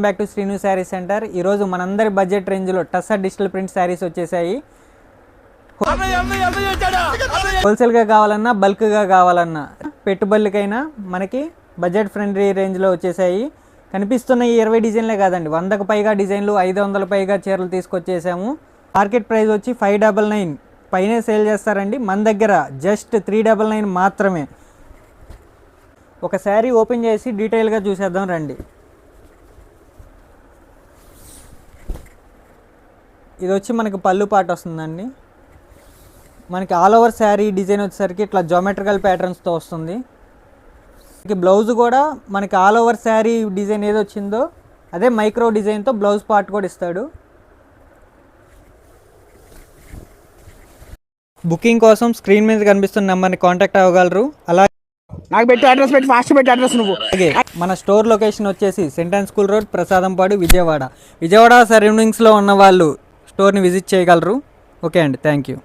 Welcome back to Srinu sari centre. ఈరోజు మనందరి budget రేంజ్లో టస్సర్ డిజిటల్ ప్రింట్ శారీస్ వచ్చేసాయి. హోల్సేల్గా కావాలన్నా బల్క్గా కావాలన్నా పెట్టుబడులకైనా మనకి బడ్జెట్ ఫ్రెండ్లీ రేంజ్లో వచ్చేసాయి. కనిపిస్తున్న ఈ 20 డిజైన్లే కాదండి, 100కు పైగా డిజైన్లు, 500 పైగా చీరలు తీసుకొచ్చేసాము. మార్కెట్ ప్రైస్ వచ్చి 599 పైనే సేల్ చేస్తారండి. మన దగ్గర జస్ట్ 399 మాత్రమే. ఒక శారీ ఓపెన్ చేసి డీటెయిల్గా చూసేద్దాం రండి. ఇది వచ్చి మనకి పళ్ళు పాట వస్తుందండి. మనకి ఆల్ ఓవర్ శారీ డిజైన్ వచ్చేసరికి ఇట్లా జామెట్రికల్ ప్యాటర్న్స్తో వస్తుంది. బ్లౌజ్ కూడా మనకి ఆల్ ఓవర్ శారీ డిజైన్ ఏది వచ్చిందో అదే మైక్రో డిజైన్తో బ్లౌజ్ పార్ట్ కూడా ఇస్తాడు. బుకింగ్ కోసం స్క్రీన్ మీద కనిపిస్తున్న నెంబర్ని కాంటాక్ట్ అవ్వగలరు. అలాగే నాకు పెట్టి అడ్రస్ పెట్టి ఫాస్ట్ పెట్టి అడ్రస్ నువ్వు. అలాగే మన స్టోర్ లొకేషన్ వచ్చేసి sentence school road, Prasadampadu, Vijayawada సరౌండింగ్స్లో ఉన్న వాళ్ళు స్టోర్ని విజిట్ చేయగలరు. ఓకే అండి, థ్యాంక్ యూ.